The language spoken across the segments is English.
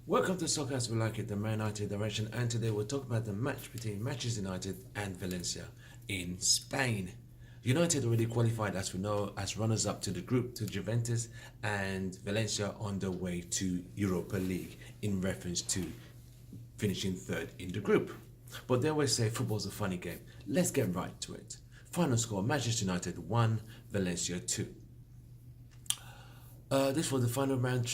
Welcome to Soccer as We Like It, the Man United direction, and today we'll talk about the match between Manchester United and Valencia in Spain. United already qualified, as we know, as runners-up to the group to Juventus, and Valencia on their way to Europa League in reference to finishing third in the group. But they always say football's a funny game. Let's get right to it. Final score: Manchester United 1, Valencia 2. This was the final round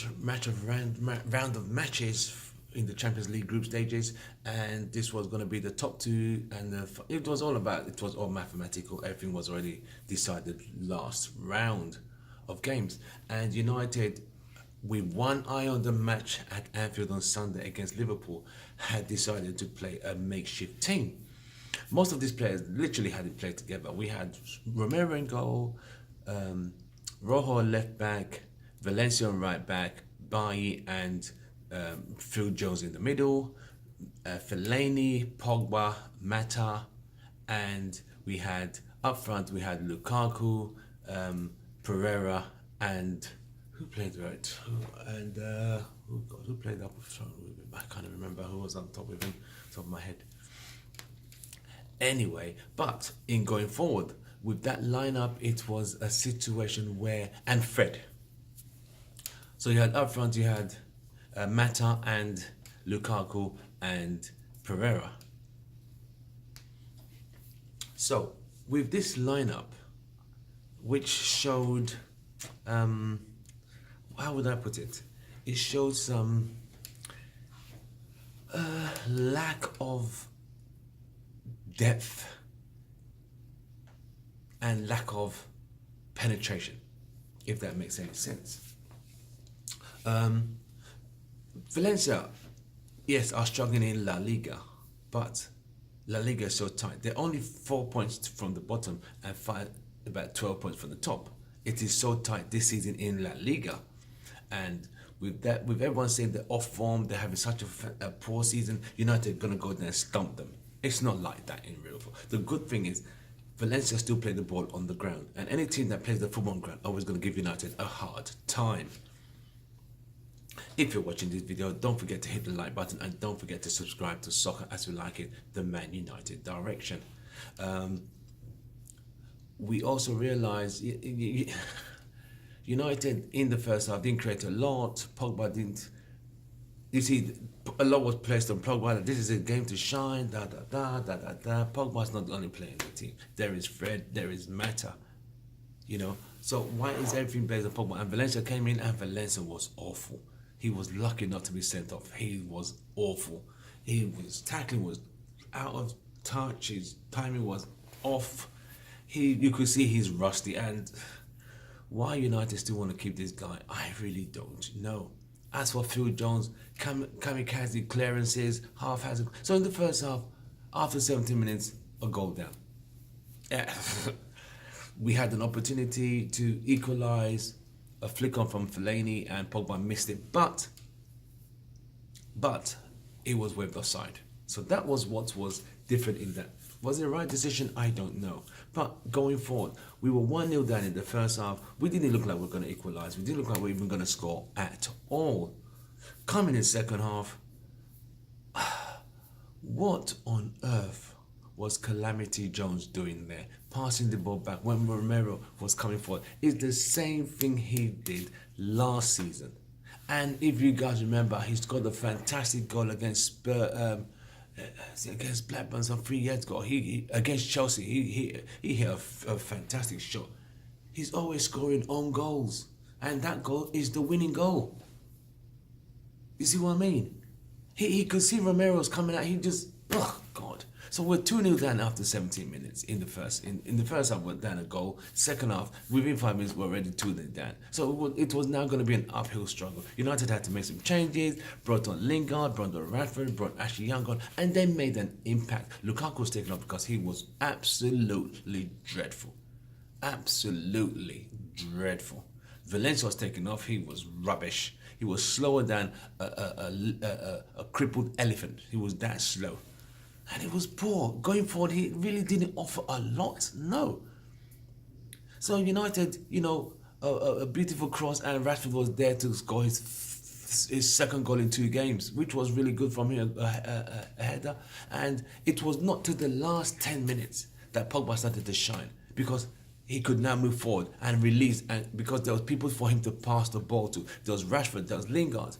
of matches in the Champions League group stages, and this was going to be the top two. And it was all mathematical. Everything was already decided last round of games. And United, with one eye on the match at Anfield on Sunday against Liverpool, had decided to play a makeshift team. Most of these players literally hadn't played together. We had Romero in goal, Rojo left back, Valencia on right back, Bailly and Phil Jones in the middle, Fellaini, Pogba, Mata, and we had up front we had Lukaku, Pereira, and who played right? Who played up front? I can't remember who was on top of him, top of my head. Anyway, but in going forward with that lineup, it was a situation where and Fred. So you had up front, you had Mata and Lukaku and Pereira. So with this lineup, which showed, how would I put it? It showed some lack of depth and lack of penetration, if that makes any sense. Valencia, yes, are struggling in La Liga, but La Liga is so tight. They're only 4 points from the bottom and about 12 points from the top. It is so tight this season in La Liga, and with everyone saying they're off form, they're having such a poor season, United are gonna go there and stump them. It's not like that in real football. The good thing is, Valencia still play the ball on the ground, and any team that plays the football on the ground always going to give United a hard time. If you're watching this video, don't forget to hit the like button and don't forget to subscribe to Soccer as We Like It, the Man United direction. We also realised United in the first half didn't create a lot. Pogba didn't. You see, a lot was placed on Pogba. This is a game to shine. Pogba's not the only player in the team. There is Fred. There is Mata. So why is everything based on Pogba? And Valencia came in, and Valencia was awful. He was lucky not to be sent off. He was awful. His tackling was out of touch. His timing was off. You could see he's rusty. And why United still want to keep this guy, I really don't know. As for Phil Jones, kamikaze clearances, half-hazard. So in the first half, after 17 minutes, a goal down. We had an opportunity to equalise, a flick on from Fellaini, and Pogba missed it. But it was waved offside. So that was what was different in that. Was it the right decision? I don't know. But going forward, we were 1-0 down in the first half. We didn't look like we were going to equalise. We didn't look like we were even going to score at all. Coming in second half, what on earth was Calamity Jones doing there? Passing the ball back when Romero was coming forward. It's the same thing he did last season. And if you guys remember, he's got a fantastic goal against against Blackburn some 3 years ago. He against Chelsea, he hit a fantastic shot. He's always scoring own goals, and that goal is the winning goal. You see what I mean? He could see Romero's coming out. He just, oh God. So we're 2-0 down after 17 minutes in the first. In the first half, we're down a goal. Second half, within 5 minutes, we're already 2-0 down. So it was now going to be an uphill struggle. United had to make some changes, brought on Lingard, brought on Radford, brought Ashley Young on, and they made an impact. Lukaku was taken off because he was absolutely dreadful. Absolutely dreadful. Valencia was taken off. He was rubbish. He was slower than a crippled elephant. He was that slow. And it was poor. Going forward, he really didn't offer a lot. No. So United, a beautiful cross, and Rashford was there to score his his second goal in 2 games, which was really good from him, a header. And it was not till the last 10 minutes that Pogba started to shine, because he could now move forward and release, and because there was people for him to pass the ball to. There was Rashford, there was Lingard,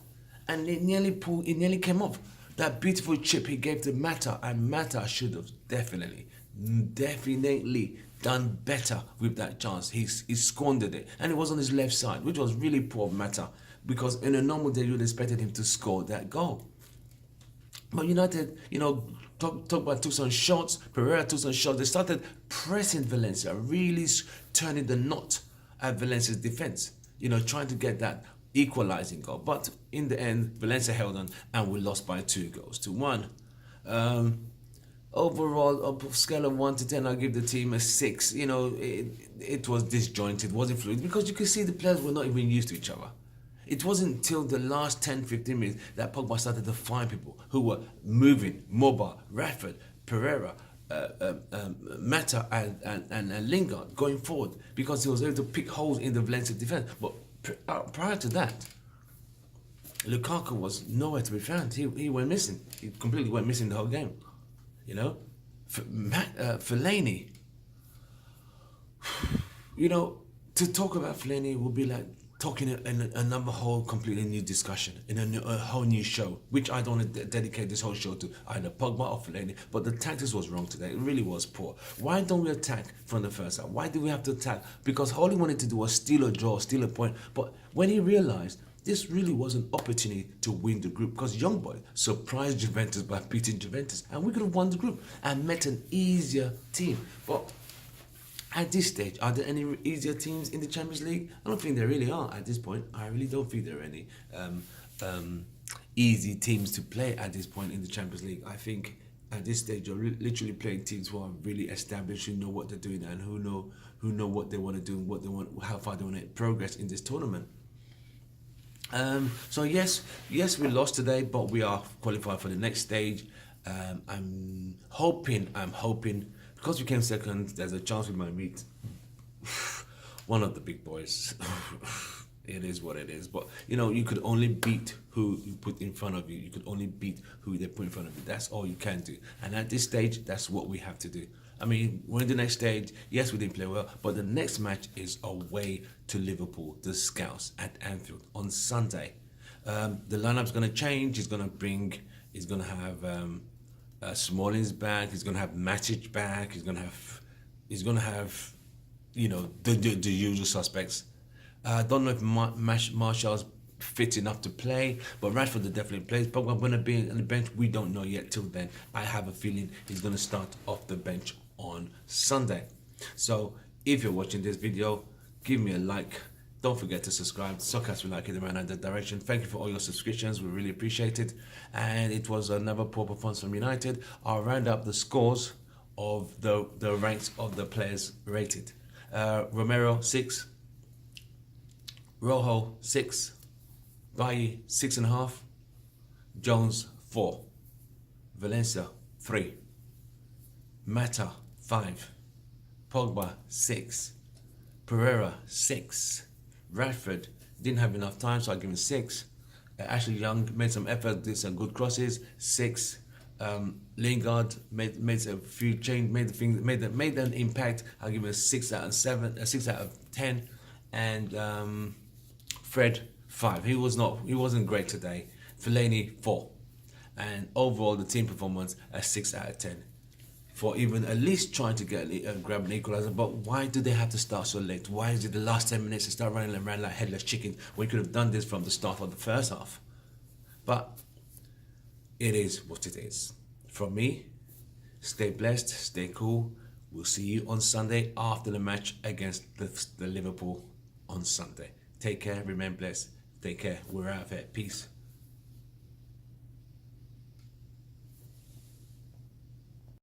and it nearly came off. That beautiful chip he gave to Mata, and Mata should have definitely done better with that chance. He squandered it, and it was on his left side, which was really poor of Mata, because in a normal day you would have expected him to score that goal. But United, talk about took some shots. Pereira took some shots. They started pressing Valencia, really turning the knot at Valencia's defense. Trying to get that equalizing goal. But in the end, Valencia held on, and we lost by 2-1. Overall, on a scale of 1 to 10, I'll give the team a 6. It was disjointed, wasn't fluid, because you could see the players were not even used to each other. It wasn't until the last 10-15 minutes that Pogba started to find people who were moving, mobile. Rashford, Pereira, Mata, and Lingard going forward, because he was able to pick holes in the Valencia defense. But prior to that, Lukaku was nowhere to be found. He went missing. He completely went missing the whole game. Fellaini. To talk about Fellaini will be like talking in another whole completely new discussion, in a whole new show, which I don't want to dedicate this whole show to either Pogba or Fellaini. But the tactics was wrong today. It really was poor. Why don't we attack from the first half? Why do we have to attack? Because all he wanted to do was steal a draw, steal a point. But when he realized this really was an opportunity to win the group, because Young Boy surprised Juventus by beating Juventus, and we could have won the group and met an easier team. But at this stage, are there any easier teams in the Champions League? I don't think there really are at this point. I really don't think there are any easy teams to play at this point in the Champions League. I think at this stage you're literally playing teams who are really established, who know what they're doing, and who know what they want to do, and what they want, how far they want to progress in this tournament. So yes, we lost today, but we are qualified for the next stage. I'm hoping, because we came second, there's a chance we might meet one of the big boys. It is what it is. But you could only beat who you put in front of you. You could only beat who they put in front of you. That's all you can do. And at this stage, that's what we have to do. I mean, we're in the next stage. Yes, we didn't play well, but the next match is away to Liverpool, the Scouts, at Anfield on Sunday. The lineup's going to change. He's going to have Smalling's back. He's going to have Matic back. He's going to have the usual suspects. I don't know if Martial's fit enough to play, but Rashford definitely plays. But we're going to be on the bench. We don't know yet. Till then, I have a feeling he's going to start off the bench on Sunday. So if you're watching this video, give me a like. Don't forget to subscribe. Suckers we like it around that direction. Thank you for all your subscriptions. We really appreciate it. And it was another poor performance from United. I'll round up the scores of the ranks of the players rated. Romero 6, Rojo 6, Bailly 6.5, Jones 4, Valencia 3, Mata 5, Pogba 6, Pereira 6, Rashford didn't have enough time, so I give him 6. Ashley Young made some effort, did some good crosses, 6. Lingard made a few change, made an impact. I'll give him a 6 out of 7, a 6 out of 10, and Fred 5. He wasn't great today. Fellaini 4, and overall the team performance a 6 out of 10. For even at least trying to grab an equalizer. But why do they have to start so late? Why is it the last 10 minutes to start running around like headless chickens when you could have done this from the start of the first half? But it is what it is. From me, stay blessed, stay cool. We'll see you on Sunday after the match against the Liverpool on Sunday. Take care, remain blessed. Take care. We're out of here. Peace.